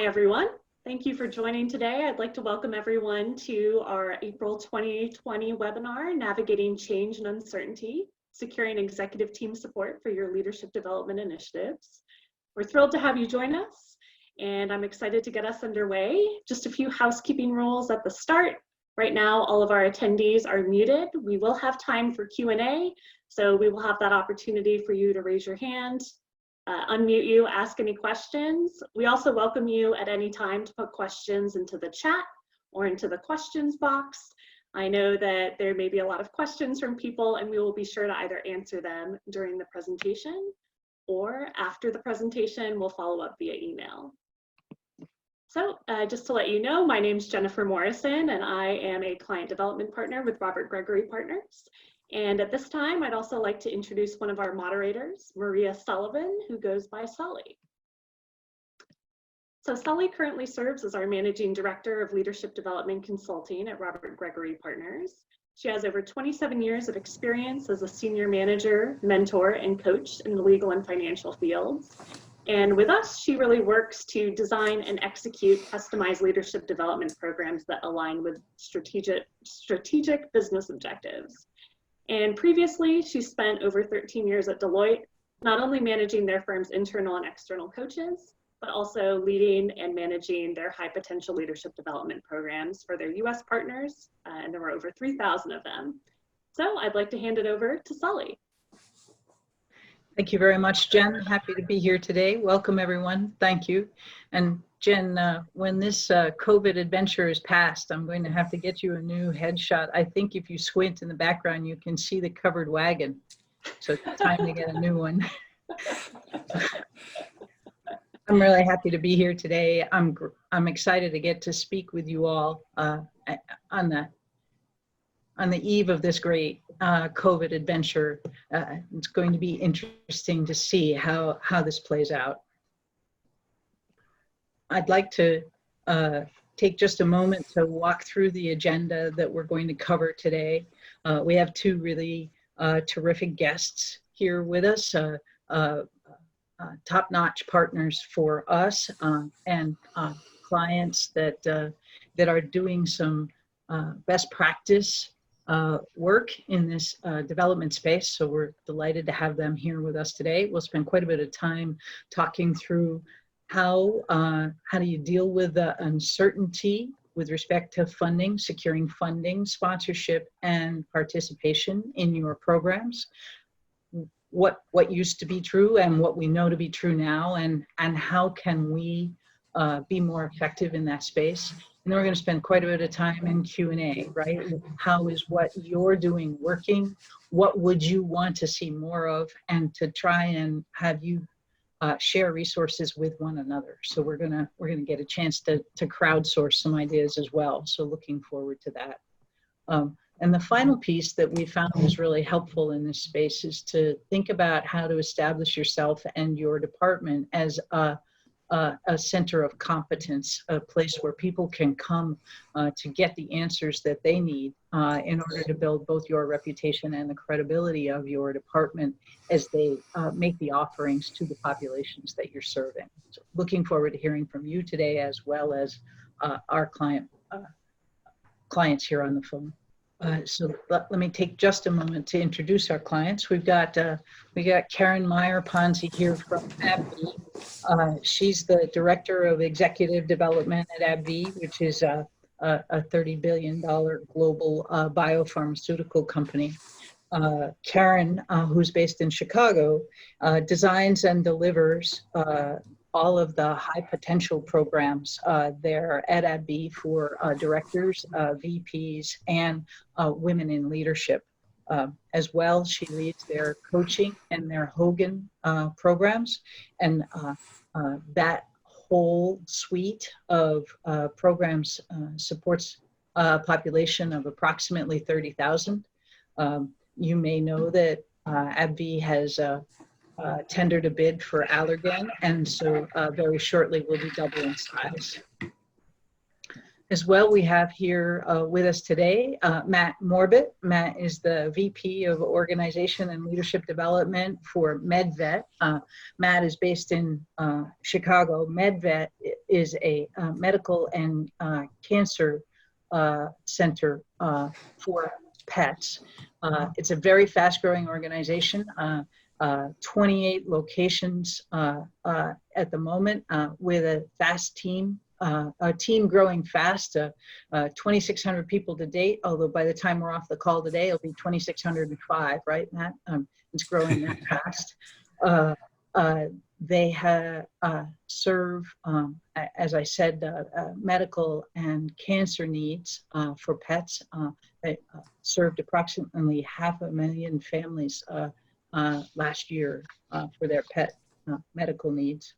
Hi, everyone. Thank you for joining today. I'd like to welcome everyone to our April 2020 webinar, Navigating Change and Uncertainty, Securing Executive Team Support for Your Leadership Development Initiatives. We're thrilled to have you join us, and I'm excited to get us underway. Just a few housekeeping rules at the start. Right now, all of our attendees are muted. We will have time for Q&A, so we will have that opportunity for you to raise your hand, unmute you, ask any questions. We also welcome you at any time to put questions into the chat or into the questions box. I know that there may be a lot of questions from people, and we will be sure to either answer them during the presentation or after the presentation. We'll follow up via email. So just to let you know, my name is Jennifer Morrison, and I am a client development partner with Robert Gregory Partners. And at this time, I'd also like to introduce one of our moderators, Maria Sullivan, who goes by Sully. So Sully currently serves as our Managing Director of Leadership Development Consulting at Robert Gregory Partners. She has over 27 years of experience as a senior manager, mentor, and coach in the legal and financial fields. And with us, she really works to design and execute customized leadership development programs that align with strategic business objectives. And previously, she spent over 13 years at Deloitte, not only managing their firm's internal and external coaches, but also leading and managing their high potential leadership development programs for their US partners, and there were over 3,000 of them. So I'd like to hand it over to Sully. Thank you very much, Jen. Happy to be here today. Welcome, everyone. Thank you. And Jen, when this COVID adventure is past, I'm going to have to get you a new headshot. I think if you squint in the background, you can see the covered wagon. So it's time to get a new one. I'm really happy to be here today. I'm excited to get to speak with you all on the eve of this great COVID adventure. It's going to be interesting to see how this plays out. I'd like to take just a moment to walk through the agenda that we're going to cover today. We have two really terrific guests here with us, top-notch partners for us and clients that are doing some best practice work in this development space. So we're delighted to have them here with us today. We'll spend quite a bit of time talking through how do you deal with the uncertainty with respect to funding, securing funding, sponsorship, and participation in your programs. What used to be true and what we know to be true now, and how can we be more effective in that space. And then we're going to spend quite a bit of time in Q&A, right? How is what you're doing working? What would you want to see more of? And to try and have you share resources with one another. So we're gonna get a chance to crowdsource some ideas as well. So looking forward to that. And the final piece that we found was really helpful in this space is to think about how to establish yourself and your department as a center of competence, a place where people can come to get the answers that they need in order to build both your reputation and the credibility of your department as they make the offerings to the populations that you're serving. So looking forward to hearing from you today, as well as our clients here on the phone. So let me take just a moment to introduce our clients. We got Karen Meyer-Ponzi here from AbbVie. She's the Director of Executive Development at AbbVie, which is a $30 billion global biopharmaceutical company. Karen, who's based in Chicago, designs and delivers all of the high potential programs there at AbbVie for directors, VPs, and women in leadership. As well, she leads their coaching and their Hogan programs, and that whole suite of programs supports a population of approximately 30,000. You may know that AbbVie has tendered a bid for Allergan, and so very shortly we'll be double in size. As well, we have here with us today Matt Morbit. Matt is the VP of Organization and Leadership Development for MedVet. Matt is based in Chicago. MedVet is a medical and cancer center for pets. It's a very fast-growing organization. 28 locations at the moment, with a fast team, a team growing fast, 2,600 people to date, although by the time we're off the call today, it'll be 2,605, right, Matt? It's growing that fast. They serve, as I said, medical and cancer needs for pets. They served approximately 500,000 families last year for their pet medical needs.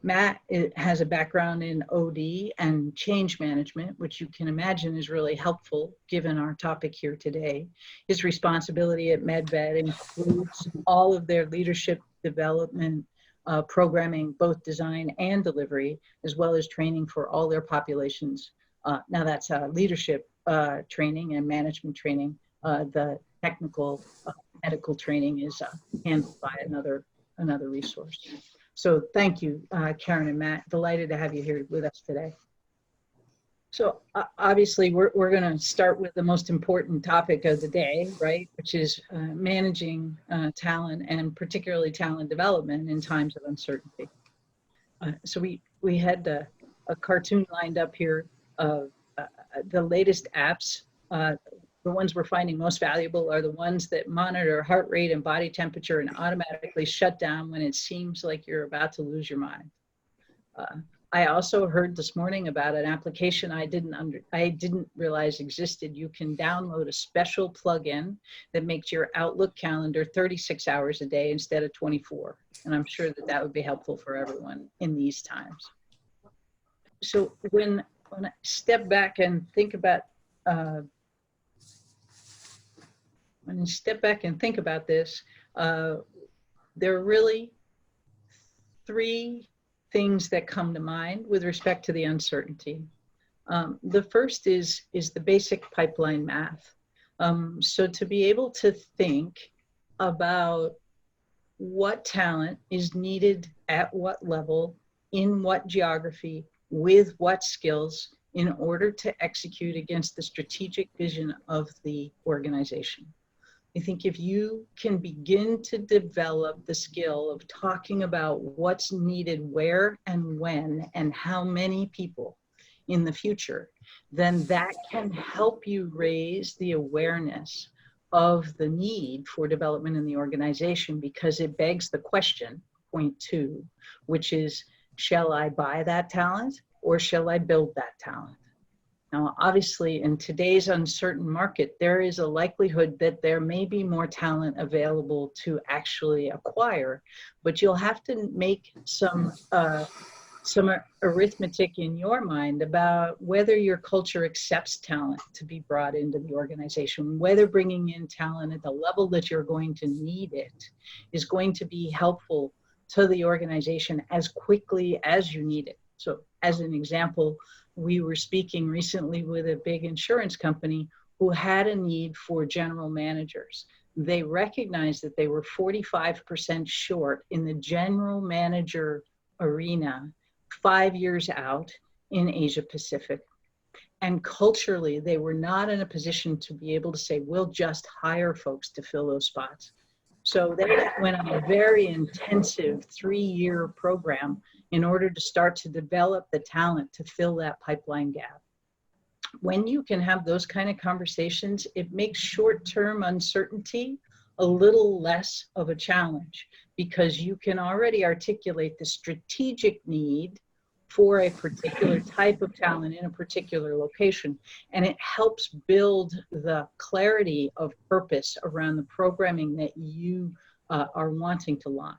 Matt has a background in OD and change management, which you can imagine is really helpful given our topic here today. His responsibility at MedVet includes all of their leadership development programming, both design and delivery, as well as training for all their populations. Now that's leadership training and management training. The technical medical training is handled by another resource. So thank you, Karen and Matt. Delighted to have you here with us today. So obviously we're going to start with the most important topic of the day, right? Which is managing talent, and particularly talent development in times of uncertainty. So we had a cartoon lined up here of the latest apps. The ones we're finding most valuable are the ones that monitor heart rate and body temperature and automatically shut down when it seems like you're about to lose your mind. I also heard this morning about an application I didn't realize existed. You can download a special plugin that makes your Outlook calendar 36 hours a day instead of 24. And I'm sure that would be helpful for everyone in these times. So when I step back and think about this, there are really three things that come to mind with respect to the uncertainty. The first is the basic pipeline math. So to be able to think about what talent is needed at what level, in what geography, with what skills, in order to execute against the strategic vision of the organization. I think if you can begin to develop the skill of talking about what's needed where and when and how many people in the future, then that can help you raise the awareness of the need for development in the organization, because it begs the question, point two, which is, shall I buy that talent or shall I build that talent? Now, obviously, in today's uncertain market, there is a likelihood that there may be more talent available to actually acquire, but you'll have to make some arithmetic in your mind about whether your culture accepts talent to be brought into the organization, whether bringing in talent at the level that you're going to need it is going to be helpful to the organization as quickly as you need it. So as an example, we were speaking recently with a big insurance company who had a need for general managers. They recognized that they were 45% short in the general manager arena 5 years out in Asia Pacific. And culturally, they were not in a position to be able to say, we'll just hire folks to fill those spots. So they went on a very intensive 3-year program in order to start to develop the talent to fill that pipeline gap. When you can have those kind of conversations, it makes short-term uncertainty a little less of a challenge, because you can already articulate the strategic need for a particular type of talent in a particular location. And it helps build the clarity of purpose around the programming that you are wanting to launch.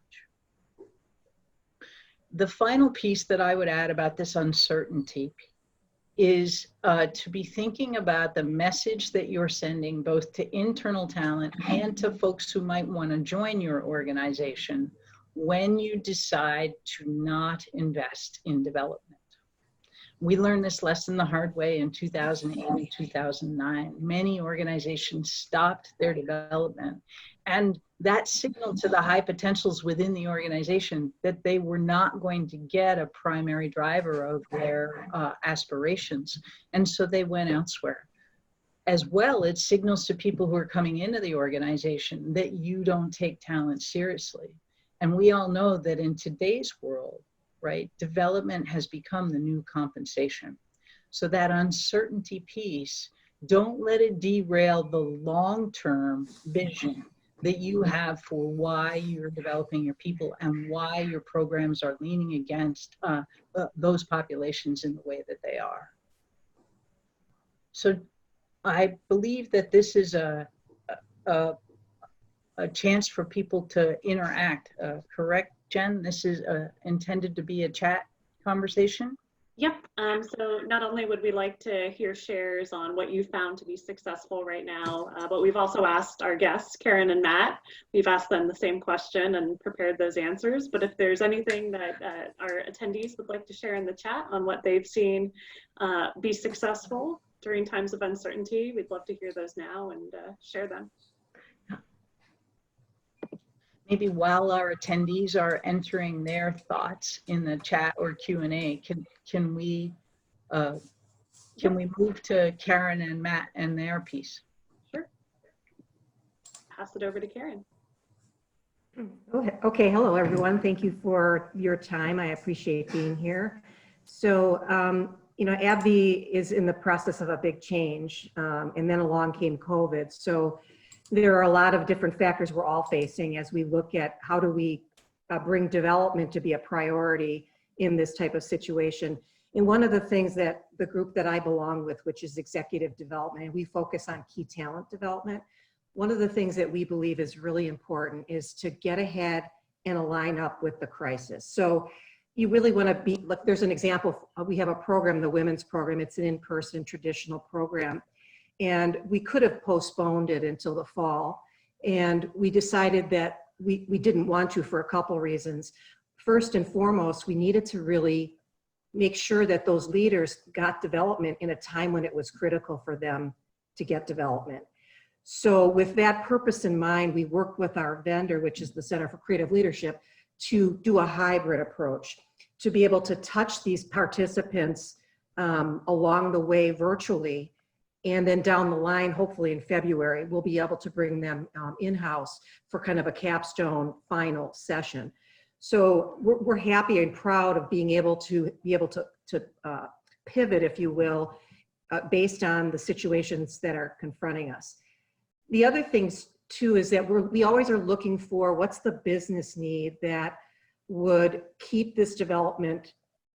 The final piece that I would add about this uncertainty is to be thinking about the message that you're sending both to internal talent and to folks who might want to join your organization when you decide to not invest in development. We learned this lesson the hard way in 2008 and 2009. Many organizations stopped their development, and that signaled to the high potentials within the organization that they were not going to get a primary driver of their aspirations, and so they went elsewhere. As well, it signals to people who are coming into the organization that you don't take talent seriously. And we all know that in today's world, right, development has become the new compensation. So that uncertainty piece, don't let it derail the long-term vision that you have for why you're developing your people and why your programs are leaning against those populations in the way that they are. So I believe that this is a chance for people to interact. Correct, Jen? This is intended to be a chat conversation? Yep. So not only would we like to hear shares on what you found to be successful right now, but we've also asked our guests, Karen and Matt, we've asked them the same question and prepared those answers. But if there's anything that our attendees would like to share in the chat on what they've seen be successful during times of uncertainty, we'd love to hear those now and share them. Maybe while our attendees are entering their thoughts in the chat or Q&A, can we move to Karen and Matt and their piece? Sure. Pass it over to Karen. Okay, hello everyone. Thank you for your time. I appreciate being here. So, you know, AbbVie is in the process of a big change, and then along came COVID. So there are a lot of different factors we're all facing as we look at how do we bring development to be a priority in this type of situation. And one of the things that the group that I belong with, which is executive development, and we focus on key talent development, one of the things that we believe is really important is to get ahead and align up with the crisis. So you really want to be, look, there's an example, we have a program, the women's program, it's an in-person traditional program. And we could have postponed it until the fall. And we decided that we didn't want to for a couple reasons. First and foremost, we needed to really make sure that those leaders got development in a time when it was critical for them to get development. So with that purpose in mind, we worked with our vendor, which is the Center for Creative Leadership, to do a hybrid approach, to be able to touch these participants along the way virtually. And then down the line, hopefully in February, we'll be able to bring them in-house for kind of a capstone final session. So we're happy and proud of being able to pivot, if you will, based on the situations that are confronting us. The other things too is that we always are looking for what's the business need that would keep this development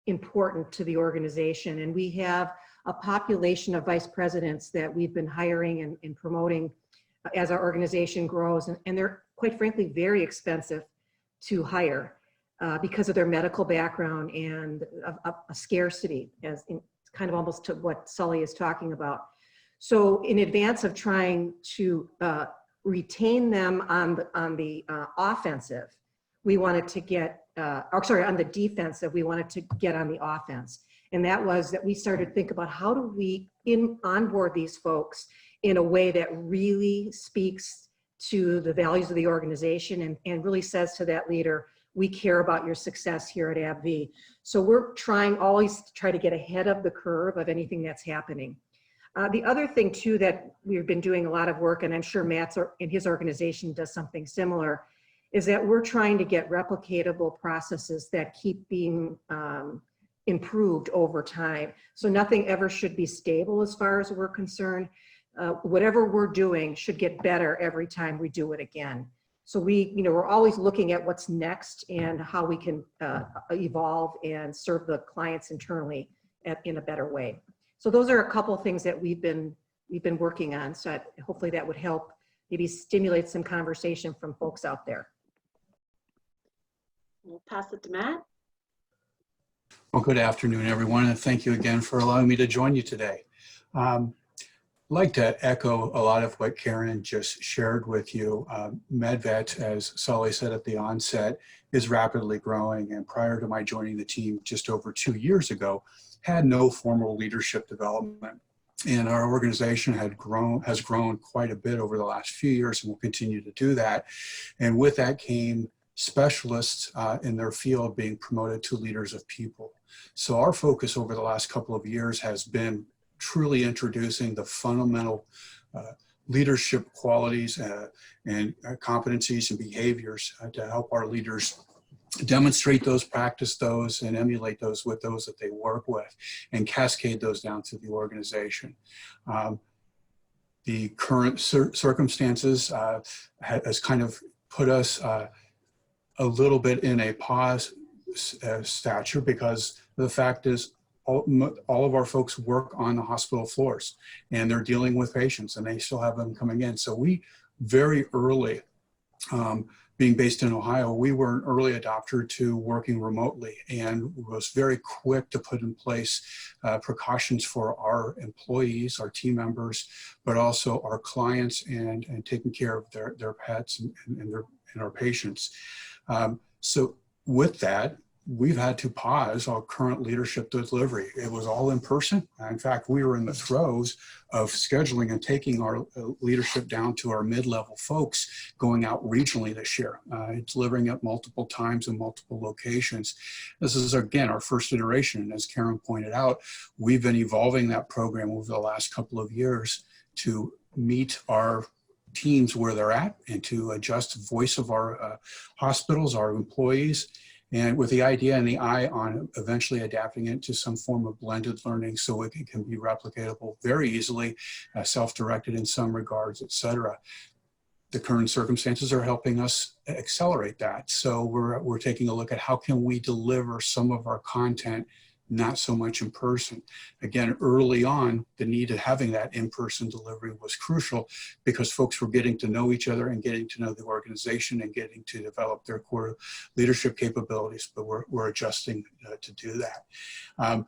important to the organization. And we have a population of vice presidents that we've been hiring and promoting as our organization grows. And they're quite frankly very expensive to hire because of their medical background and a scarcity, as in kind of almost to what Sully is talking about. So in advance of trying to retain them on the offensive, we wanted to get, on the defensive, we wanted to get on the offense. And that was that we started to think about how do we onboard these folks in a way that really speaks to the values of the organization and really says to that leader, we care about your success here at AbbVie. So we're trying always to try to get ahead of the curve of anything that's happening. The other thing too that we've been doing a lot of work, and I'm sure Matt's in his organization does something similar, is that we're trying to get replicatable processes that keep being improved over time. So nothing ever should be stable as far as we're concerned. Whatever we're doing should get better every time we do it again. So we're always looking at what's next and how we can evolve and serve the clients internally in a better way. So those are a couple of things that we've been working on. So hopefully that would help maybe stimulate some conversation from folks out there. We'll pass it to Matt. Well, good afternoon, everyone, and thank you again for allowing me to join you today. like to echo a lot of what Karen just shared with you. MedVet, as Sully said at the onset, is rapidly growing. And prior to my joining the team just over 2 years ago, had no formal leadership development. And our organization has grown quite a bit over the last few years and will continue to do that. And with that came specialists in their field being promoted to leaders of people. So our focus over the last couple of years has been truly introducing the fundamental leadership qualities and competencies and behaviors to help our leaders demonstrate those, practice those, and emulate those with those that they work with, and cascade those down to the organization. The current circumstances has kind of put us a little bit in a pause stature, because the fact is all of our folks work on the hospital floors and they're dealing with patients and they still have them coming in. So we very early, being based in Ohio, we were an early adopter to working remotely and was very quick to put in place precautions for our employees, our team members, but also our clients and taking care of their pets and our patients. So with that, we've had to pause our current leadership delivery. It was all in person. In fact, we were in the throes of scheduling and taking our leadership down to our mid-level folks, going out regionally this year, delivering at multiple times in multiple locations. This is, again, our first iteration. And as Karen pointed out, we've been evolving that program over the last couple of years to meet our teams where they're at and to adjust the voice of our hospitals, our employees, and with the idea and the eye on eventually adapting it to some form of blended learning so it can be replicatable very easily, self-directed in some regards, et cetera. The current circumstances are helping us accelerate that. So we're taking a look at how can we deliver some of our content not so much in person. Again, early on, the need of having that in-person delivery was crucial because folks were getting to know each other and getting to know the organization and getting to develop their core leadership capabilities, but we're adjusting to do that.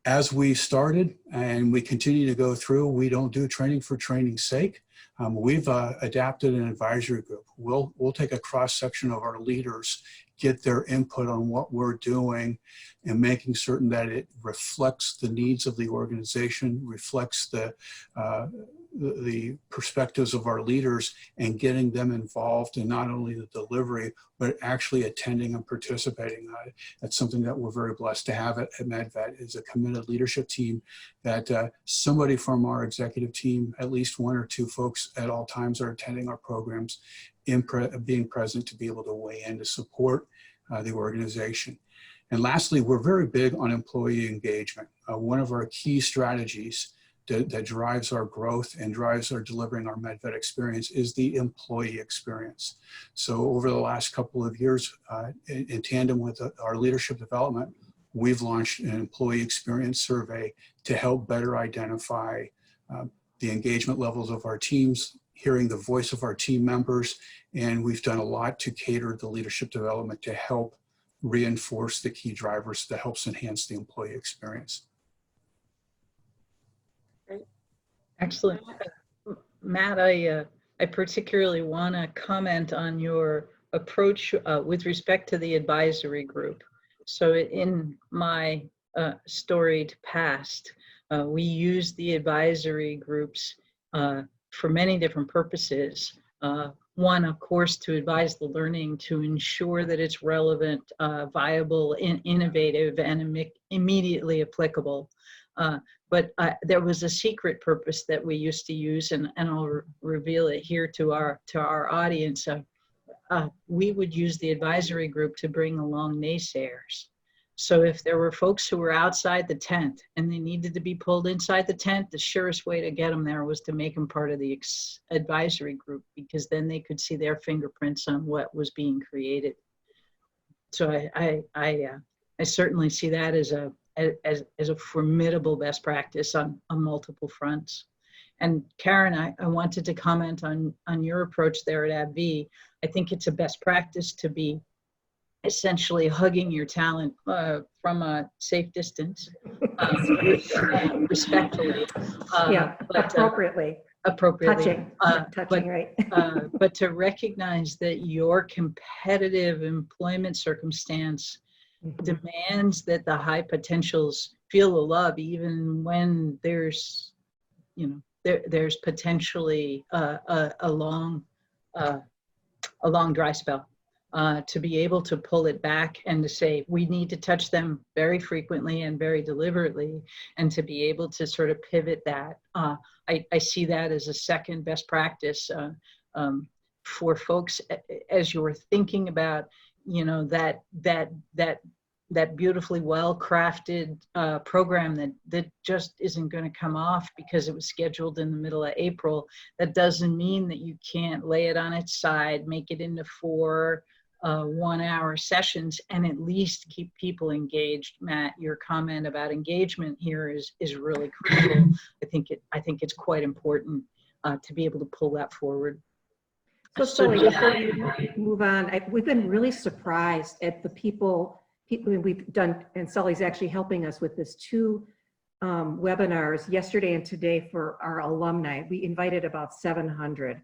As we started and we continue to go through, we don't do training for training's sake. We've adapted an advisory group. We'll take a cross-section of our leaders, get their input on what we're doing, and making certain that it reflects the needs of the organization, reflects the perspectives of our leaders, and getting them involved in not only the delivery, but actually attending and participating. That's something that we're very blessed to have at MedVet, is a committed leadership team that somebody from our executive team, at least one or two folks at all times, are attending our programs, being present to be able to weigh in to support the organization. And lastly, we're very big on employee engagement. One of our key strategies that drives our growth and drives our delivering our MedVet experience is the employee experience. So over the last couple of years, in tandem with our leadership development, we've launched an employee experience survey to help better identify the engagement levels of our teams, hearing the voice of our team members, and we've done a lot to cater the leadership development to help reinforce the key drivers that helps enhance the employee experience. Excellent. Matt, I particularly want to comment on your approach with respect to the advisory group. So in my storied past, we used the advisory groups for many different purposes. One, of course, to advise the learning to ensure that it's relevant, viable, innovative, and immediately applicable. But there was a secret purpose that we used to use, and I'll reveal it here to our audience. We would use the advisory group to bring along naysayers. So if there were folks who were outside the tent and they needed to be pulled inside the tent, the surest way to get them there was to make them part of the advisory group, because then they could see their fingerprints on what was being created. So I certainly see that as a formidable best practice on multiple fronts. And Karen, I wanted to comment on your approach there at AbbVie. I think it's a best practice to be essentially hugging your talent from a safe distance, respectfully. Yeah, but, appropriately. appropriately. Touching, right. But to recognize that your competitive employment circumstance Mhm. demands that the high potentials feel the love, even when there's, there's potentially a long dry spell. To be able to pull it back and to say we need to touch them very frequently and very deliberately, and to be able to sort of pivot that. I see that as a second best practice for folks as you're thinking about, that beautifully well-crafted program that just isn't going to come off because it was scheduled in the middle of April. That doesn't mean that you can't lay it on its side, make it into 4 1-hour sessions, and at least keep people engaged. Matt, your comment about engagement here is really crucial. I think it's quite important to be able to pull that forward. So Sully, before you move on, we've been really surprised at the people we've done, and Sully's actually helping us with this 2 webinars yesterday and today for our alumni. We invited about 700.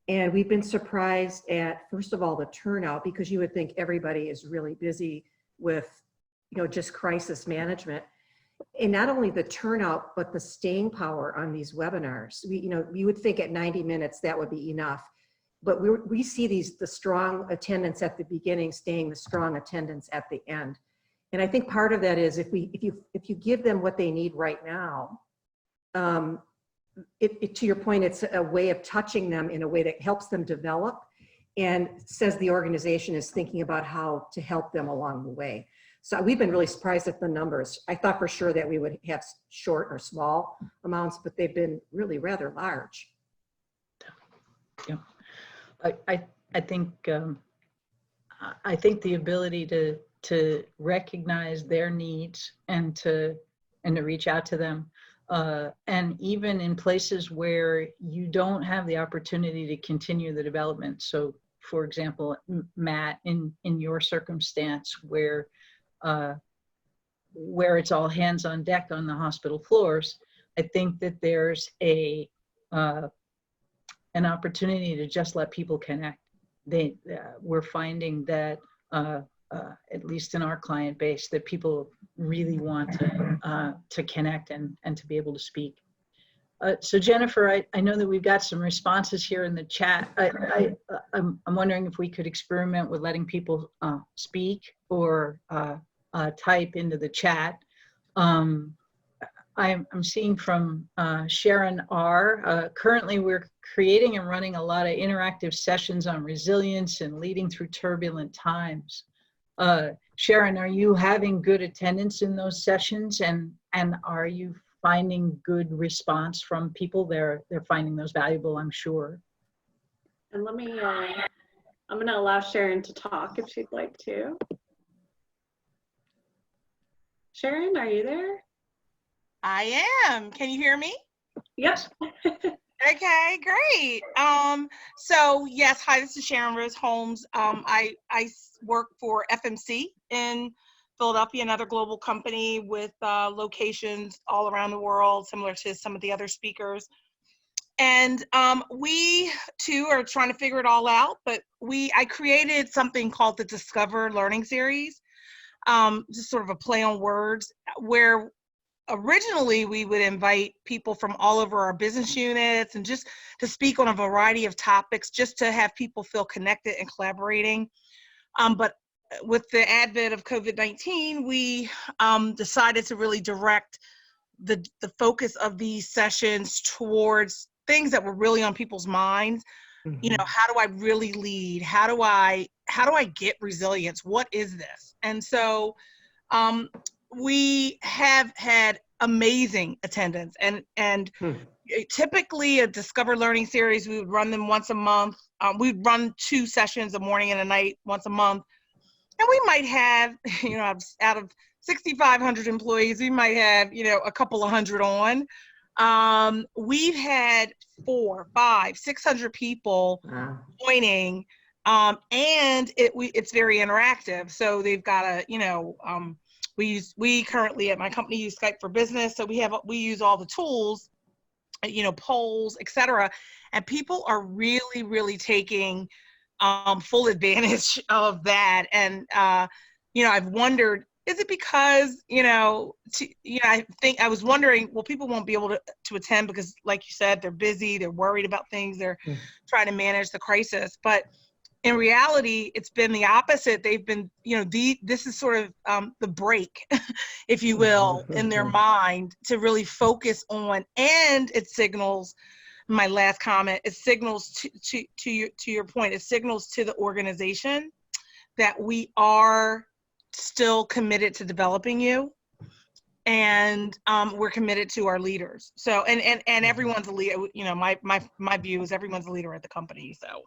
And we've been surprised at, first of all, the turnout, because you would think everybody is really busy with, just crisis management. And not only the turnout, but the staying power on these webinars. You would think at 90 minutes that would be enough. But we see the strong attendance at the beginning staying the strong attendance at the end. And I think part of that is if you give them what they need right now, to your point, it's a way of touching them in a way that helps them develop and says the organization is thinking about how to help them along the way. So we've been really surprised at the numbers. I thought for sure that we would have short or small amounts, but they've been really rather large. Yeah, I think the ability to recognize their needs and to reach out to them. And even in places where you don't have the opportunity to continue the development. So for example, Matt, in your circumstance where it's all hands on deck on the hospital floors, I think that there's an opportunity to just let people connect. We're finding that at least in our client base, that people really want to connect and to be able to speak. So Jennifer, I know that we've got some responses here in the chat. I'm wondering if we could experiment with letting people speak or type into the chat. I'm seeing from Sharon R. Currently, we're creating and running a lot of interactive sessions on resilience and leading through turbulent times. Sharon, are you having good attendance in those sessions, and are you finding good response from people? They're finding those valuable, I'm sure. And let me, I'm going to allow Sharon to talk if she'd like to. Sharon, are you there? I am. Can you hear me? Yep. Okay, great. So yes, hi, this is Sharon Rose Holmes. I work for FMC in Philadelphia, another global company with locations all around the world, similar to some of the other speakers. And we too are trying to figure it all out, but I created something called the Discover Learning Series, just sort of a play on words, where originally we would invite people from all over our business units and just to speak on a variety of topics, just to have people feel connected and collaborating. But with the advent of COVID-19, we decided to really direct the focus of these sessions towards things that were really on people's minds. Mm-hmm. How do I really lead? How do I get resilience? What is this? And so we have had amazing attendance, and typically a Discover Learning Series, we would run them once a month. We'd run 2 sessions, a morning and a night, once a month. And we might have, out of 6,500 employees, we might have, a couple of hundred on. We've had 400, 500, 600 people joining And it's very interactive. So they've got a, we currently at my company use Skype for Business. So we use all the tools, polls, etc. And people are really, really taking full advantage of that. And, I've wondered, is it because, I was wondering, well, people won't be able to attend because, like you said, they're busy, they're worried about things, they're trying to manage the crisis. But in reality, it's been the opposite. They've been, this is sort of the break, if you will, in their mind to really focus on, and it signals, my last comment, it signals to your point, it signals to the organization that we are still committed to developing you, and we're committed to our leaders. So, and everyone's a leader. My view is everyone's a leader at the company. So,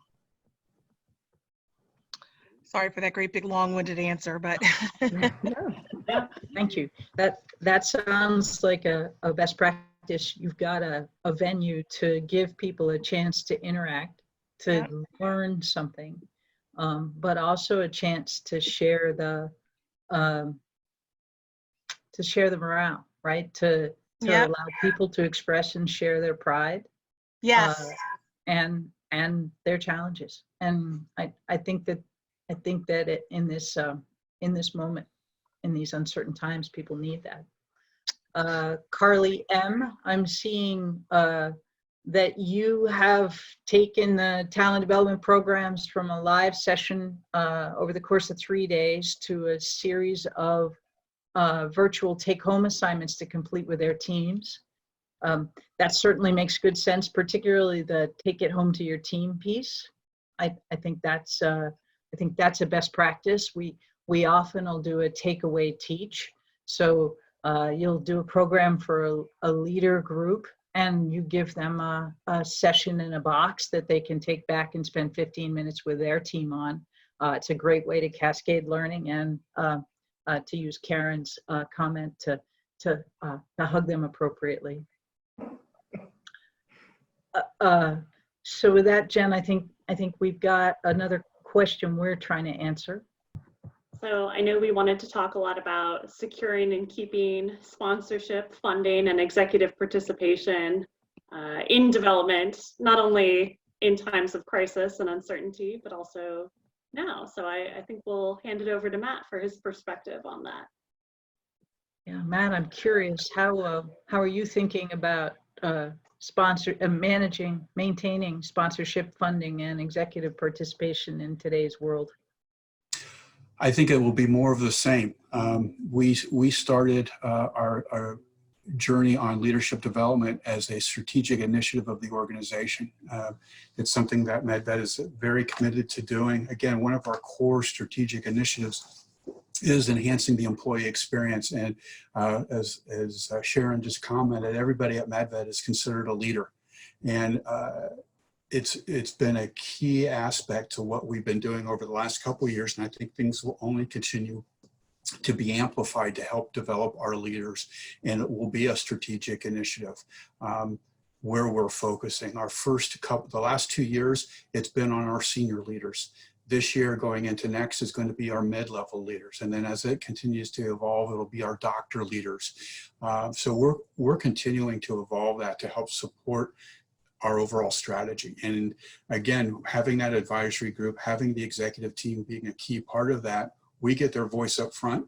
sorry for that great big long-winded answer, but Yeah, thank you. That sounds like a best practice. You've got a venue to give people a chance to interact, to learn something, but also a chance to share the morale, right? To allow people to express and share their pride, and their challenges. And I think that in this moment, in these uncertain times, people need that. Carly M., I'm seeing that you have taken the talent development programs from a live session over the course of 3 days to a series of virtual take-home assignments to complete with their teams. That certainly makes good sense, particularly the take it home to your team piece. I think that's a best practice. We often will do a takeaway teach. So you'll do a program for a leader group, and you give them a session in a box that they can take back and spend 15 minutes with their team on. It's a great way to cascade learning and to use Karen's comment to hug them appropriately. So with that, Jen, I think we've got another question we're trying to answer. So I know we wanted to talk a lot about securing and keeping sponsorship, funding, and executive participation in development, not only in times of crisis and uncertainty, but also now. So I think we'll hand it over to Matt for his perspective on that. Yeah, Matt, I'm curious, how are you thinking about maintaining sponsorship funding and executive participation in today's world? I think it will be more of the same. We started our journey on leadership development as a strategic initiative of the organization. It's something that MedVet is very committed to doing. Again, one of our core strategic initiatives is enhancing the employee experience. And as Sharon just commented, everybody at MedVet is considered a leader. And it's been a key aspect to what we've been doing over the last couple of years. And I think things will only continue to be amplified to help develop our leaders. And it will be a strategic initiative where we're focusing. The last 2 years, it's been on our senior leaders. This year, going into next, is going to be our mid-level leaders. And then as it continues to evolve, it'll be our doctor leaders. So we're continuing to evolve that to help support our overall strategy. And again, having that advisory group, having the executive team being a key part of that, we get their voice up front.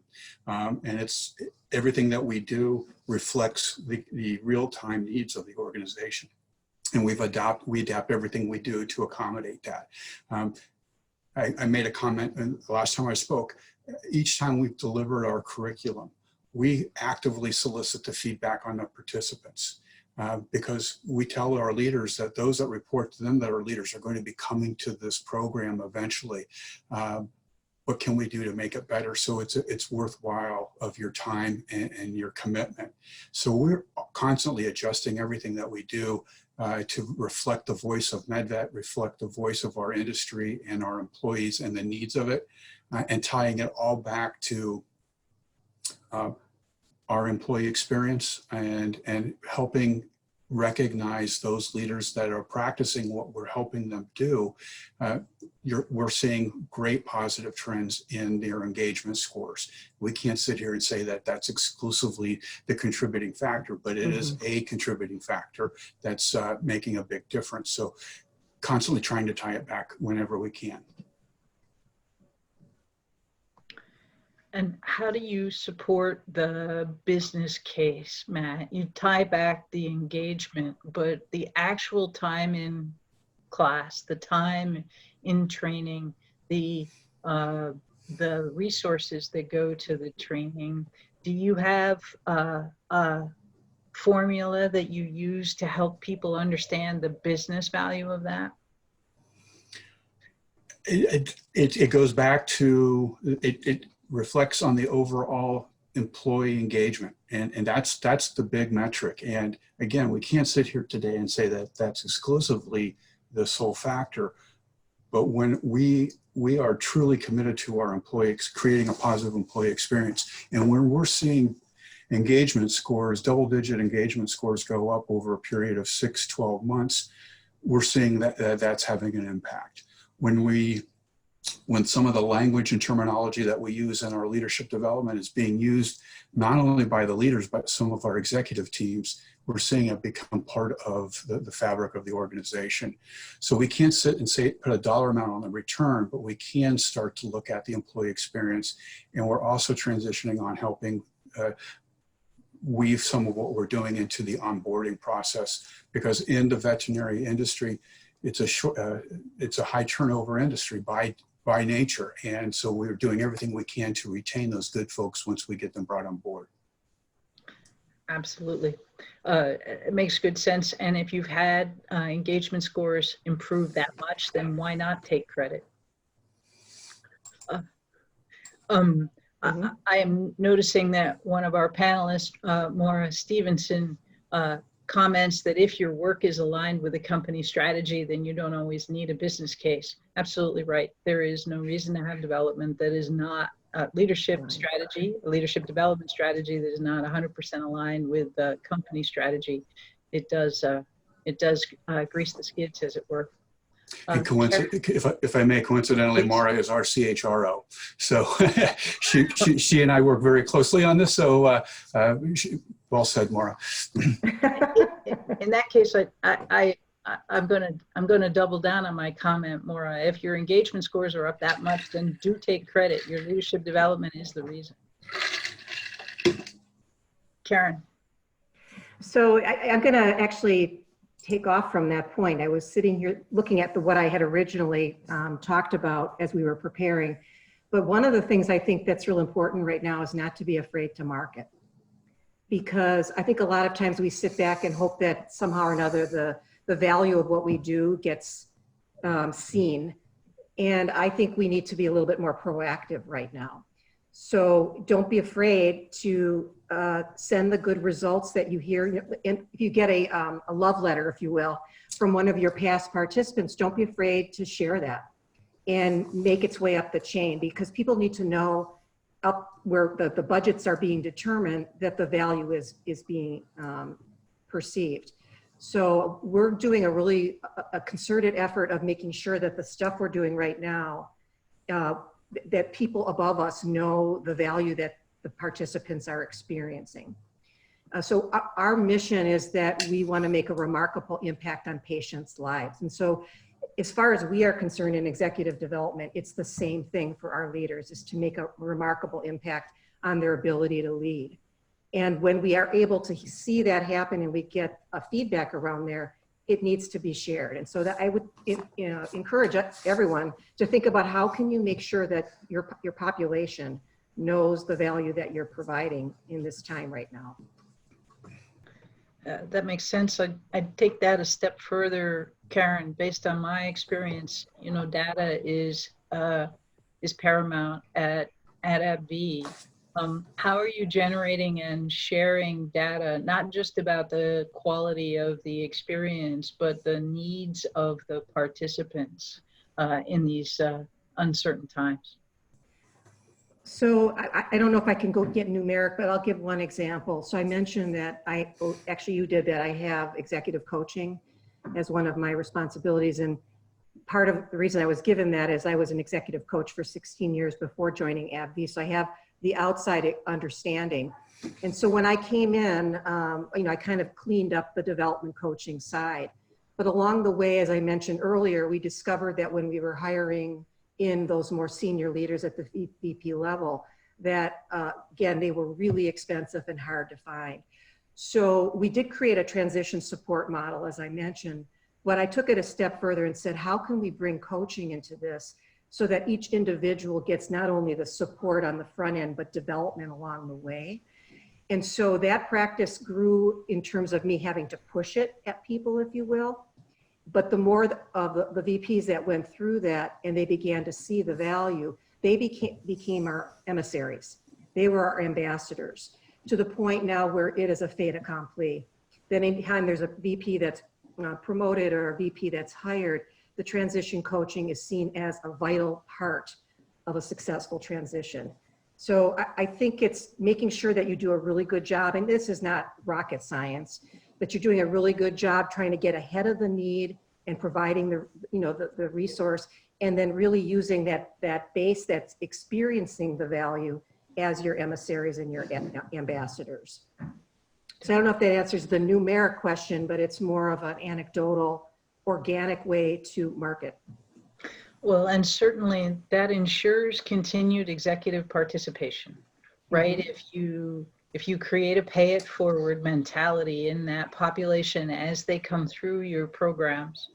And it's everything that we do reflects the real-time needs of the organization. And we adapt everything we do to accommodate that. I made a comment the last time I spoke. Each time we've delivered our curriculum, we actively solicit the feedback on the participants because we tell our leaders that those that report to them that are leaders are going to be coming to this program eventually. What can we do to make it better so it's worthwhile of your time and your commitment? So we're constantly adjusting everything that we do to reflect the voice of MedVet, reflect the voice of our industry and our employees and the needs of it, and tying it all back to our employee experience and helping recognize those leaders that are practicing what we're helping them do, we're seeing great positive trends in their engagement scores. We can't sit here and say that that's exclusively the contributing factor, but it is a contributing factor that's making a big difference. So constantly trying to tie it back whenever we can. And how do you support the business case, Matt? You tie back the engagement, but the actual time in class, the time in training, the resources that go to the training, do you have a formula that you use to help people understand the business value of that? It goes back to, it reflects on the overall employee engagement. And that's the big metric. And again, we can't sit here today and say that that's exclusively the sole factor. But when we are truly committed to our employees, creating a positive employee experience, and when we're seeing engagement scores, double-digit engagement scores go up over a period of 6-12 months, we're seeing that that's having an impact. When some of the language and terminology that we use in our leadership development is being used not only by the leaders, but some of our executive teams, we're seeing it become part of the fabric of the organization. So we can't sit and put a dollar amount on the return, but we can start to look at the employee experience. And we're also transitioning on helping weave some of what we're doing into the onboarding process, because in the veterinary industry, it's a high turnover industry by nature. And so we're doing everything we can to retain those good folks once we get them brought on board. Absolutely. It makes good sense. And if you've had engagement scores improve that much, then why not take credit? I am noticing that one of our panelists, Maura Stevenson, comments that if your work is aligned with the company strategy, then you don't always need a business case. Absolutely right. There is no reason to have development that is not leadership strategy, a leadership development strategy that is not 100% aligned with the company strategy. It does grease the skids, as it were. And if I may, coincidentally, Maura is our CHRO. So she and I work very closely on this. So well said, Maura. In that case, I'm gonna double down on my comment, Maura. If your engagement scores are up that much, then do take credit. Your leadership development is the reason. Karen. So I'm gonna actually take off from that point. I was sitting here looking at what I had originally talked about as we were preparing. But one of the things I think that's real important right now is not to be afraid to market. Because I think a lot of times we sit back and hope that somehow or another the value of what we do gets seen. And I think we need to be a little bit more proactive right now. So don't be afraid to send the good results that you hear. And if you get a love letter, if you will, from one of your past participants, don't be afraid to share that and make its way up the chain, because people need to know up where the budgets are being determined that the value is being perceived. So we're doing a concerted effort of making sure that the stuff we're doing right now, that people above us know the value that the participants are experiencing. So our mission is that we want to make a remarkable impact on patients' lives. And so as far as we are concerned in executive development, it's the same thing for our leaders, is to make a remarkable impact on their ability to lead. And when we are able to see that happen and we get a feedback around there, it needs to be shared. And so that I would encourage everyone to think about how can you make sure that your population knows the value that you're providing in this time right now. That makes sense. I'd take that a step further, Karen. Based on my experience, data is paramount at AbbVie. How are you generating and sharing data, not just about the quality of the experience, but the needs of the participants in these uncertain times? So I don't know if I can go get numeric, but I'll give one example. So I mentioned that actually you did that. I have executive coaching as one of my responsibilities. And part of the reason I was given that is I was an executive coach for 16 years before joining AbbVie. So I have the outside understanding. And so when I came in, I kind of cleaned up the development coaching side. But along the way, as I mentioned earlier, we discovered that when we were hiring in those more senior leaders at the VP level, that again, they were really expensive and hard to find. So we did create a transition support model, as I mentioned, but I took it a step further and said, how can we bring coaching into this so that each individual gets not only the support on the front end, but development along the way? And so that practice grew in terms of me having to push it at people, if you will. But the more of the VPs that went through that and they began to see the value, they became our emissaries. They were our ambassadors, to the point now where it is a fait accompli. Then anytime there's a VP that's promoted or a VP that's hired, the transition coaching is seen as a vital part of a successful transition. So I think it's making sure that you do a really good job, and this is not rocket science, that you're doing a really good job trying to get ahead of the need and providing the resource, and then really using that base that's experiencing the value as your emissaries and your ambassadors. So I don't know if that answers the numeric question, but it's more of an anecdotal, organic way to market. Well, and certainly that ensures continued executive participation, right? Mm-hmm. If you create a pay it forward mentality in that population as they come through your programs,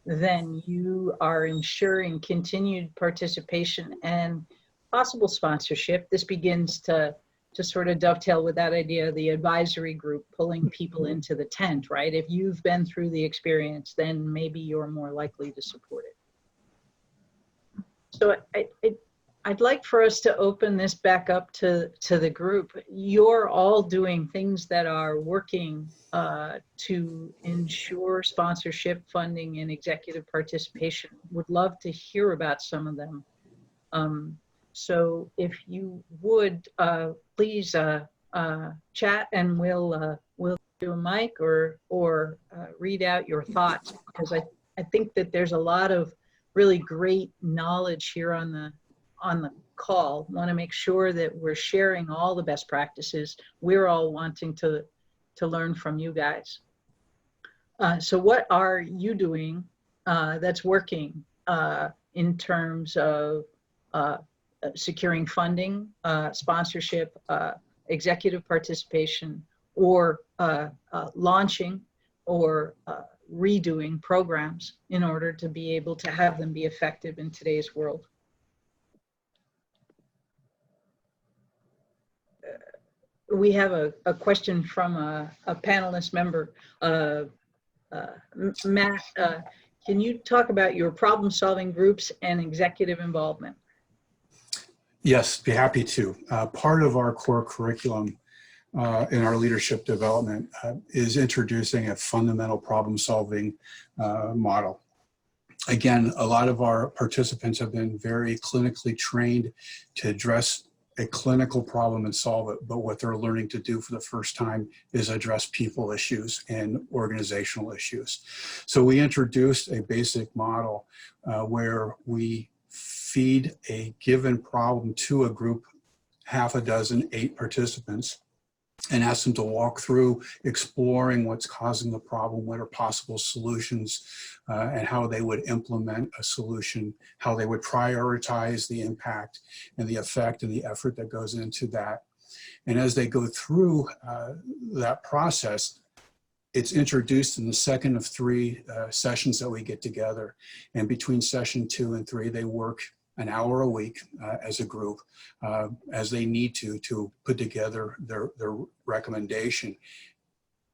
then you are ensuring continued participation and possible sponsorship. This begins to sort of dovetail with that idea of the advisory group pulling people into the tent, right? If you've been through the experience, then maybe you're more likely to support it. So I'd like for us to open this back up to the group. You're all doing things that are working to ensure sponsorship, funding, and executive participation. Would love to hear about some of them. So if you would, please chat, and we'll do a mic or read out your thoughts, because I think that there's a lot of really great knowledge here on the call. Want to make sure that we're sharing all the best practices. We're all wanting to learn from you guys. So what are you doing that's working in terms of securing funding, sponsorship, executive participation, or launching or redoing programs in order to be able to have them be effective in today's world? We have a question from a panelist member. Matt, can you talk about your problem-solving groups and executive involvement? Yes, be happy to. Part of our core curriculum in our leadership development is introducing a fundamental problem-solving model. Again, a lot of our participants have been very clinically trained to address a clinical problem and solve it, but what they're learning to do for the first time is address people issues and organizational issues. So we introduced a basic model where we feed a given problem to a group, half a dozen, 8 participants, and ask them to walk through exploring what's causing the problem, what are possible solutions, and how they would implement a solution, how they would prioritize the impact and the effect and the effort that goes into that. And as they go through that process, it's introduced in the second of 3 sessions that we get together. And between session 2 and 3, they work an hour a week as a group as they need to put together their recommendation.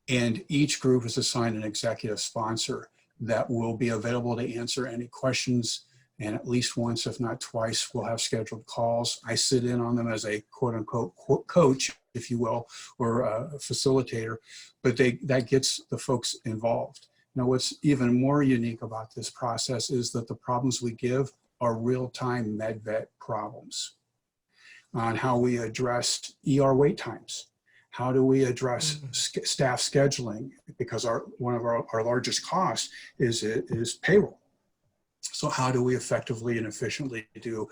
And each group is assigned an executive sponsor that will be available to answer any questions. And at least once, if not twice, we'll have scheduled calls. I sit in on them as a quote unquote coach, if you will, or a facilitator, but that gets the folks involved. Now, what's even more unique about this process is that the problems we give are real-time MedVet problems. on how we address ER wait times. How do we address staff scheduling? Because one of our largest costs is payroll. So how do we effectively and efficiently do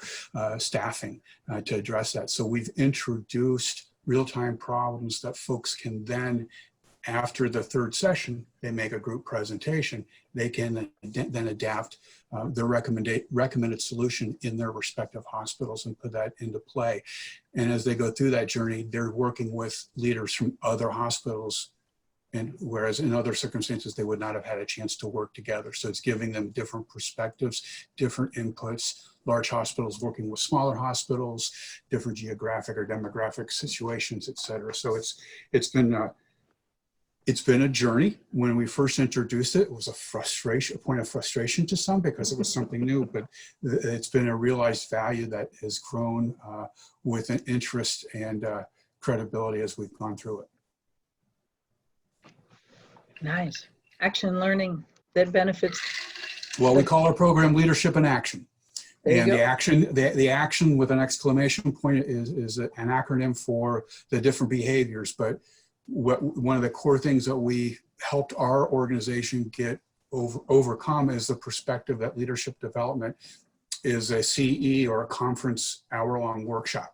staffing to address that? So we've introduced real-time problems that folks can then, after the third session, they make a group presentation, they can then adapt the recommended solution in their respective hospitals and put that into play. And as they go through that journey, they're working with leaders from other hospitals, and whereas in other circumstances, they would not have had a chance to work together. So it's giving them different perspectives, different inputs, large hospitals working with smaller hospitals, different geographic or demographic situations, et cetera. So it's been a journey. When we first introduced it, it was a point of frustration to some because it was something new, but it's been a realized value that has grown with an interest and credibility as we've gone through it. Nice. Action learning that benefits. Well, we call our program Leadership in Action. And go. the action with an exclamation point is an acronym for the different behaviors. But one of the core things that we helped our organization get overcome is the perspective that leadership development is a CE or a conference hour-long workshop.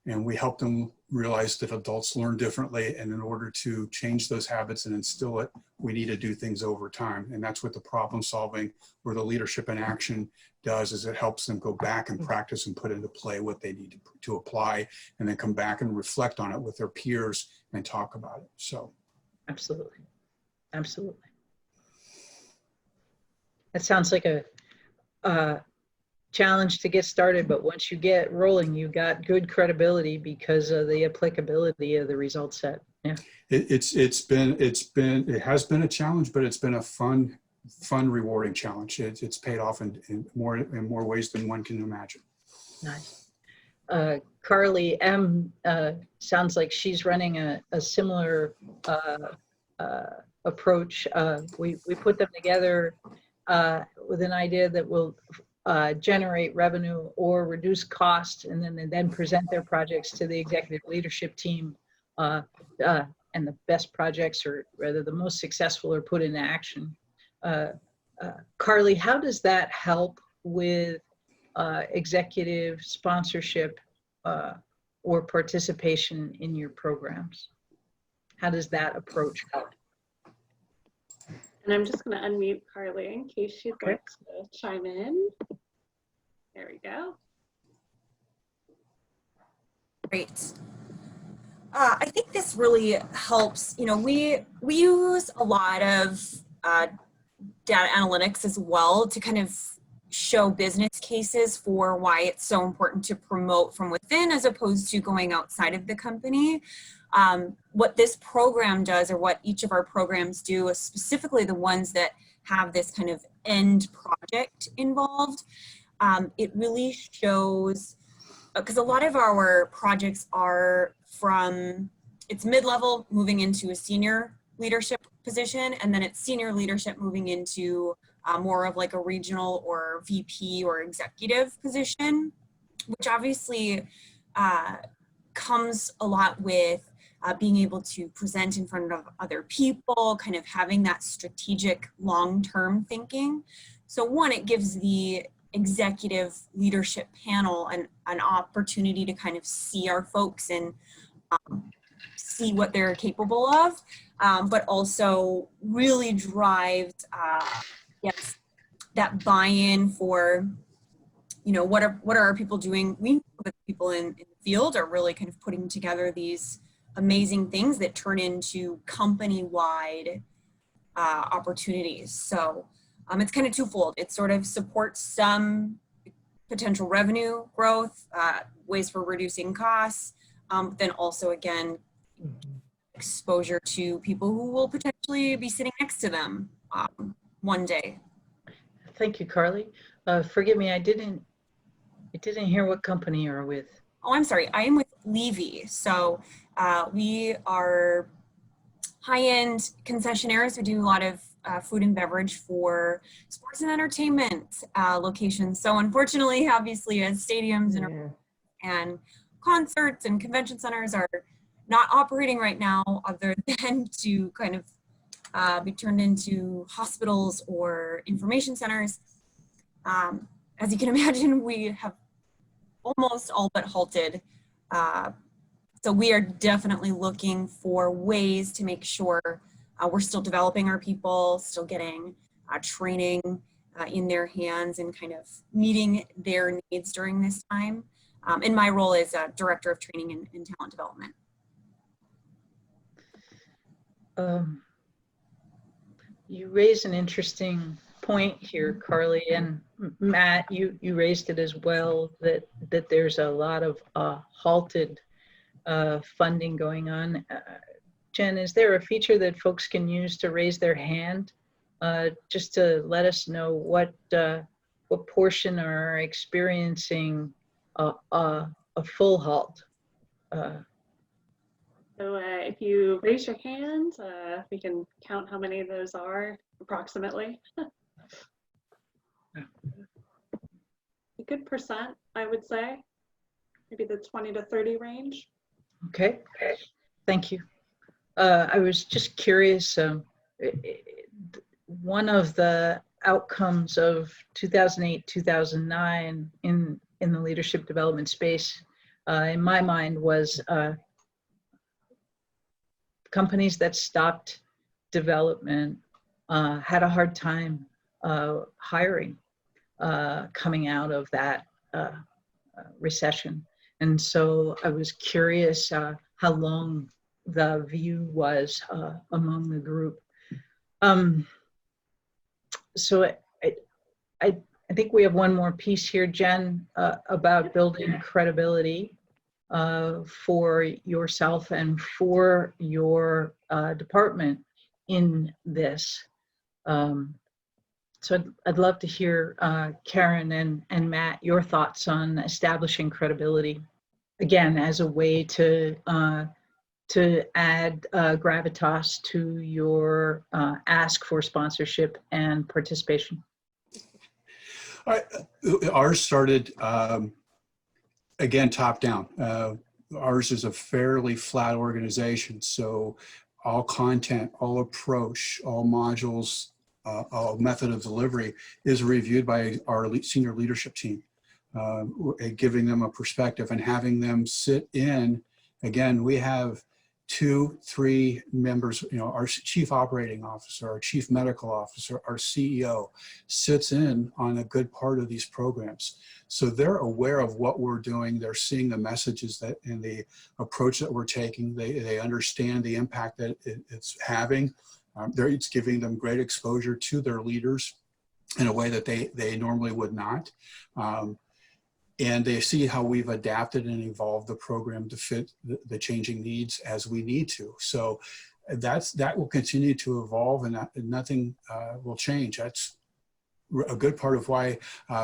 And we help them realize that adults learn differently, and in order to change those habits and instill it, we need to do things over time. And that's what the problem solving or the leadership in action does, is it helps them go back and practice and put into play what they need to apply, and then come back and reflect on it with their peers and talk about it. So Absolutely. Absolutely. That sounds like a challenge to get started, but once you get rolling, you got good credibility because of the applicability of the result set. Yeah. it has been a challenge, but it's been a fun, rewarding challenge. It's paid off in more ways than one can imagine. Nice. Carly M sounds like she's running a similar approach. We put them together with an idea that will generate revenue or reduce costs, and then they present their projects to the executive leadership team, and the best projects, or rather the most successful, are put into action. Carly, how does that help with executive sponsorship or participation in your programs? How does that approach help? And I'm just going to unmute Carly in case she'd like to chime in. There we go. Great. I think this really helps. You know, we use a lot of data analytics as well to kind of show business cases for why it's so important to promote from within as opposed to going outside of the company. What this program does, or what each of our programs do, is specifically the ones that have this kind of end project involved, it really shows, because a lot of our projects are from, it's mid-level moving into a senior leadership position, and then it's senior leadership moving into more of like a regional or VP or executive position, which obviously comes a lot with being able to present in front of other people, kind of having that strategic long-term thinking. So one, it gives the executive leadership panel an opportunity to kind of see our folks and see what they're capable of, but also really drives yes, that buy-in for, you know, what are our people doing? We know that people in the field are really kind of putting together these amazing things that turn into company-wide opportunities. So it's kind of twofold. It sort of supports some potential revenue growth, ways for reducing costs, then also, again, exposure to people who will potentially be sitting next to them one day. Thank you, Carly. Forgive me, I didn't hear what company you're with. Oh, I'm sorry. I am with Levy. So we are high-end concessionaires. We do a lot of food and beverage for sports and entertainment locations. So unfortunately, obviously, as stadiums and concerts and convention centers are not operating right now, other than to kind of be turned into hospitals or information centers. As you can imagine, we have almost all but halted. So we are definitely looking for ways to make sure we're still developing our people, still getting training in their hands and kind of meeting their needs during this time. And my role is Director of Training and Talent Development. You raise an interesting point here, Carly, and Matt, you raised it as well, that there's a lot of halted funding going on. Jen, is there a feature that folks can use to raise their hand just to let us know what portion are experiencing a full halt? So if you raise your hand, we can count how many of those are approximately. A good percent, I would say, maybe the 20 to 30 range. Okay, thank you. I was just curious, one of the outcomes of 2008, 2009 in the leadership development space, in my mind, was companies that stopped development had a hard time hiring coming out of that recession. And so I was curious how long the view was among the group. So I think we have one more piece here, Jen, about building credibility for yourself and for your department in this. So I'd love to hear Karen and Matt, your thoughts on establishing credibility, again, as a way to add gravitas to your ask for sponsorship and participation. Ours started, again, top down. Ours is a fairly flat organization, so all content, all approach, all modules, all method of delivery is reviewed by our senior leadership team, giving them a perspective and having them sit in. Again, we have 2-3 members, our chief operating officer, our chief medical officer, our CEO sits in on a good part of these programs. So they're aware of what we're doing. They're seeing the messages that and the approach that we're taking. They understand the impact that it's having. It's giving them great exposure to their leaders in a way that they normally would not. And they see how we've adapted and evolved the program to fit the changing needs as we need to. So that will continue to evolve, and nothing will change. That's a good part of why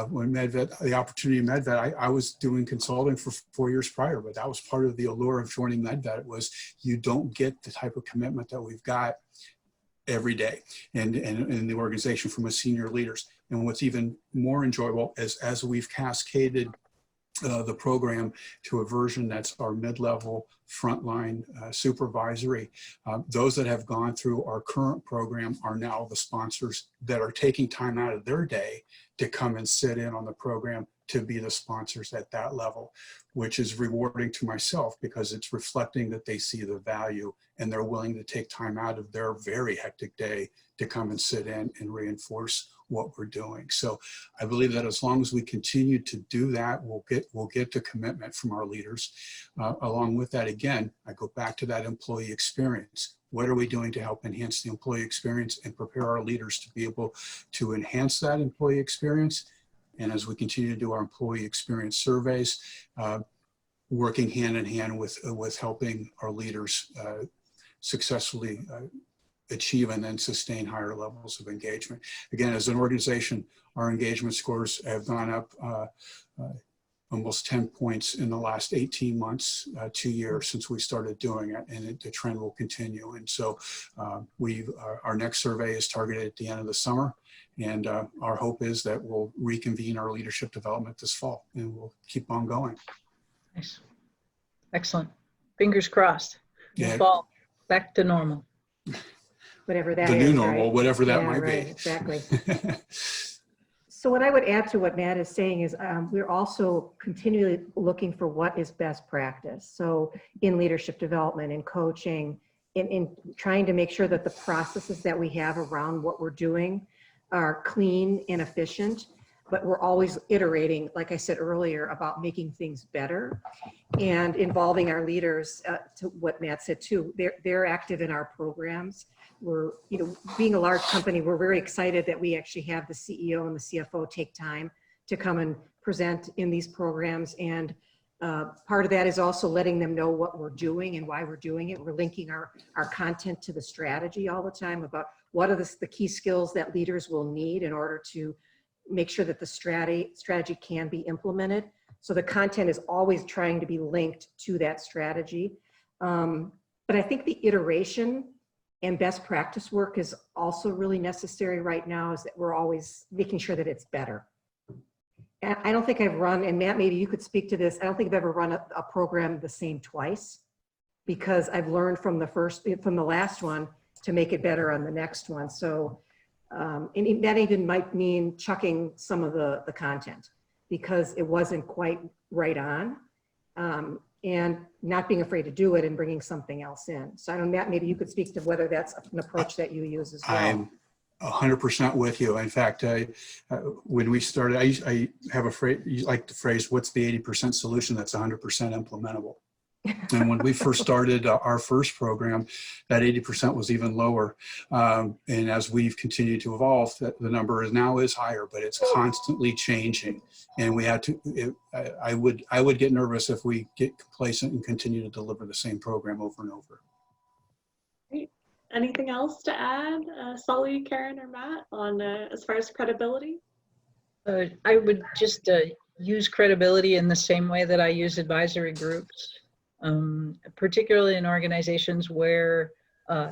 when MedVet, the opportunity in MedVet, I was doing consulting for 4 years prior, but that was part of the allure of joining MedVet. Was you don't get the type of commitment that we've got every day and in the organization from a senior leaders. And what's even more enjoyable is as we've cascaded the program to a version that's our mid-level frontline supervisory. Those that have gone through our current program are now the sponsors that are taking time out of their day to come and sit in on the program to be the sponsors at that level, which is rewarding to myself because it's reflecting that they see the value and they're willing to take time out of their very hectic day to come and sit in and reinforce what we're doing. So I believe that as long as we continue to do that, we'll get the commitment from our leaders. Along with that, again, I go back to that employee experience. What are we doing to help enhance the employee experience and prepare our leaders to be able to enhance that employee experience? And as we continue to do our employee experience surveys, working hand in hand with helping our leaders successfully achieve and then sustain higher levels of engagement. Again, as an organization, our engagement scores have gone up almost 10 points in the last 18 months, 2 years since we started doing it, and the trend will continue. And so our next survey is targeted at the end of the summer, and our hope is that we'll reconvene our leadership development this fall, and we'll keep on going. Nice. Excellent. Fingers crossed. We'll Yeah. fall back to normal. Whatever that The is. new normal, right? whatever that Yeah, might right, be. exactly. So what I would add to what Matt is saying is we're also continually looking for what is best practice. So in leadership development, in coaching, in trying to make sure that the processes that we have around what we're doing are clean and efficient, but we're always iterating, like I said earlier, about making things better and involving our leaders to what Matt said too. They're active in our programs. We're, being a large company, we're very excited that we actually have the CEO and the CFO take time to come and present in these programs. And part of that is also letting them know what we're doing and why we're doing it. We're linking our content to the strategy all the time about what are the key skills that leaders will need in order to make sure that the strategy can be implemented. So the content is always trying to be linked to that strategy. But I think the iteration and best practice work is also really necessary right now, is that we're always making sure that it's better. And I don't think I've run, and Matt, maybe you could speak to this, I don't think I've ever run a program the same twice, because I've learned from the last one to make it better on the next one. So, and that even might mean chucking some of the content because it wasn't quite right on. And not being afraid to do it and bringing something else in. So I don't know, Matt, maybe you could speak to whether that's an approach that you use as well. I'm 100% with you. In fact, when we started, I have a phrase, you like the phrase, what's the 80% solution that's 100% implementable? And when we first started our first program, that 80% was even lower. And as we've continued to evolve, the number now is higher, but it's constantly changing. And we had to, I would get nervous if we get complacent and continue to deliver the same program over and over. Great. Anything else to add, Sully, Karen, or Matt, on as far as credibility? I would just use credibility in the same way that I use advisory groups. Particularly in organizations where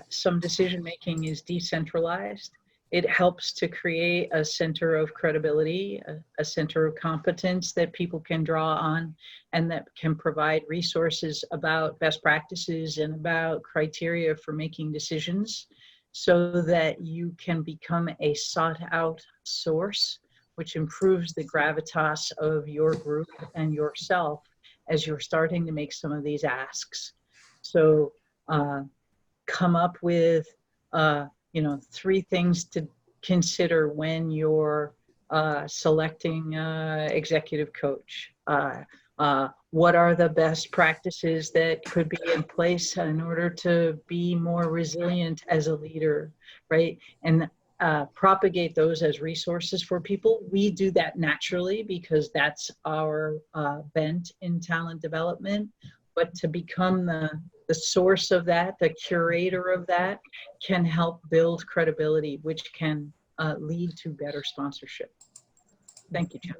some decision making is decentralized. It helps to create a center of credibility, a center of competence that people can draw on and that can provide resources about best practices and about criteria for making decisions so that you can become a sought out source, which improves the gravitas of your group and yourself as you're starting to make some of these asks. So come up with 3 things to consider when you're selecting executive coach. What are the best practices that could be in place in order to be more resilient as a leader, right? And propagate those as resources for people. We do that naturally because that's our bent in talent development. But to become the source of that, the curator of that, can help build credibility, which can lead to better sponsorship. Thank you, Jen.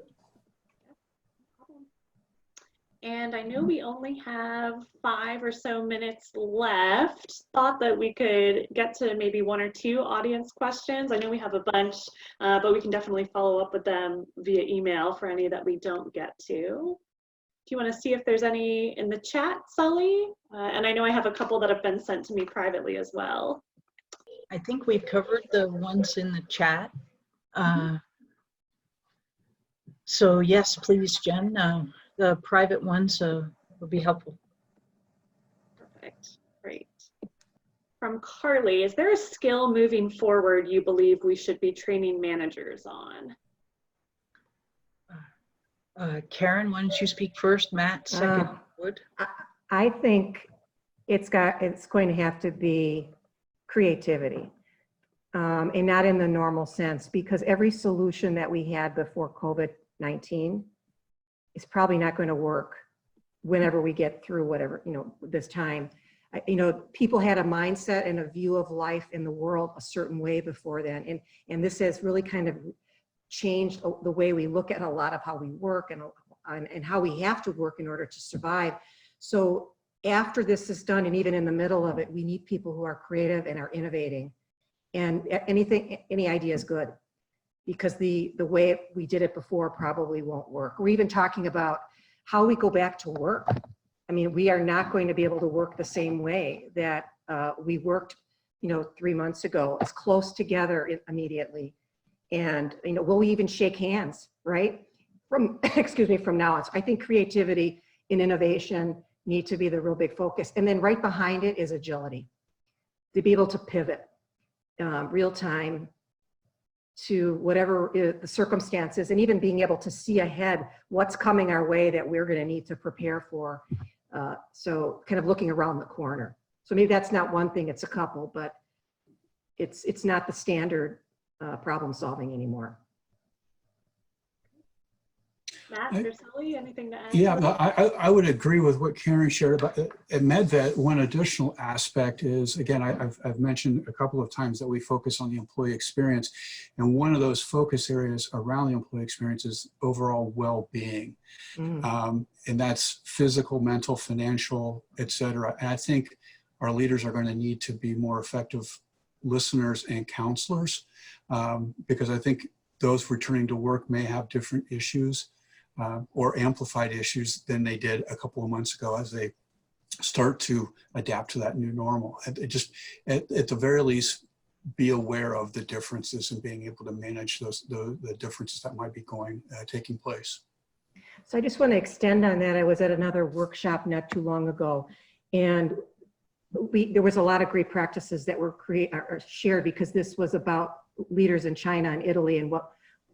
And I know we only have 5 or so minutes left. Thought that we could get to maybe 1 or 2 audience questions. I know we have a bunch, but we can definitely follow up with them via email for any that we don't get to. Do you want to see if there's any in the chat, Sully? And I know I have a couple that have been sent to me privately as well. I think we've covered the ones in the chat. So yes, please, Jen. The private ones would be helpful. Perfect, great. From Carly, is there a skill moving forward you believe we should be training managers on? Karen, why don't you speak first? Matt, second. Wood. I think it's going to have to be creativity, and not in the normal sense, because every solution that we had before COVID-19 is probably not going to work whenever we get through whatever, this time. People had a mindset and a view of life in the world a certain way before then. And this has really kind of changed the way we look at a lot of how we work and how we have to work in order to survive. So after this is done, and even in the middle of it, we need people who are creative and are innovating. And any idea is good, because the way we did it before probably won't work. We're even talking about how we go back to work. I mean, we are not going to be able to work the same way that we worked, 3 months ago, as close together immediately. And, we'll even shake hands, right? From, excuse me, from now on. So I think creativity and innovation need to be the real big focus. And then right behind it is agility, to be able to pivot real time to whatever the circumstances, and even being able to see ahead what's coming our way that we're going to need to prepare for. So kind of looking around the corner. So maybe that's not one thing, it's a couple, but it's not the standard problem solving anymore. Matt or Sally, anything to add? Yeah, I would agree with what Karen shared about at MedVet. One additional aspect is, again, I've mentioned a couple of times that we focus on the employee experience. And one of those focus areas around the employee experience is overall well-being. And that's physical, mental, financial, et cetera. And I think our leaders are going to need to be more effective listeners and counselors, because I think those returning to work may have different issues or amplified issues than they did a couple of months ago as they start to adapt to that new normal. It just, at the very least, be aware of the differences and being able to manage the differences that might be taking place. So I just want to extend on that. I was at another workshop not too long ago, and there was a lot of great practices that were shared, because this was about leaders in China and Italy and what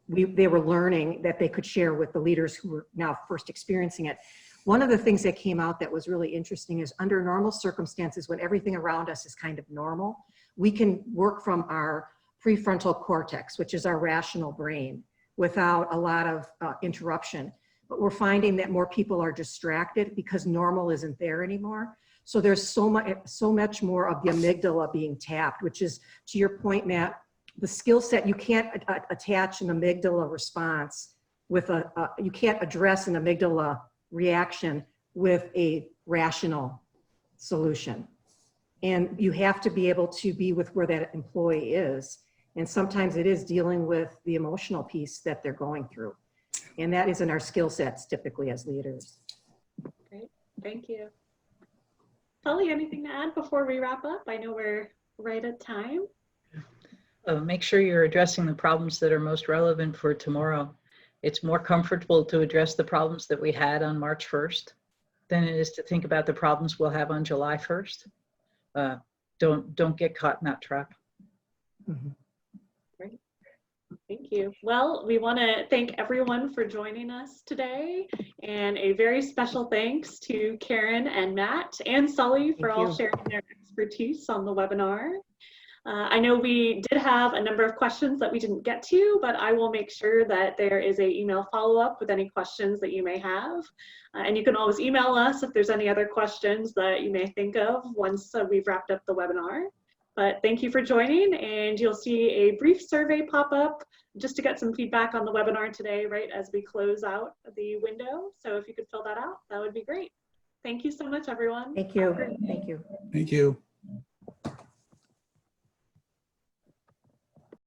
they were learning that they could share with the leaders who were now first experiencing it. One of the things that came out that was really interesting is, under normal circumstances, when everything around us is kind of normal, we can work from our prefrontal cortex, which is our rational brain, without a lot of interruption. But we're finding that more people are distracted because normal isn't there anymore. So there's so much more of the amygdala being tapped, which is, to your point, Matt, the skill set. You can't attach an amygdala response with you can't address an amygdala reaction with a rational solution. And you have to be able to be with where that employee is. And sometimes it is dealing with the emotional piece that they're going through. And that isn't our skill sets typically as leaders. Great, thank you. Sally, anything to add before we wrap up? I know we're right at time. Make sure you're addressing the problems that are most relevant for tomorrow. It's more comfortable to address the problems that we had on March 1st than it is to think about the problems we'll have on July 1st. Don't get caught in that trap. Mm-hmm. Great, thank you. Well, we want to thank everyone for joining us today, and a very special thanks to Karen and Matt and Sully for all sharing their expertise on the webinar. I know we did have a number of questions that we didn't get to, but I will make sure that there is an email follow-up with any questions that you may have. And you can always email us if there's any other questions that you may think of once we've wrapped up the webinar. But thank you for joining, and you'll see a brief survey pop up just to get some feedback on the webinar today, right as we close out the window. So if you could fill that out, that would be great. Thank you so much, everyone. Thank you. Thank you. Thank you.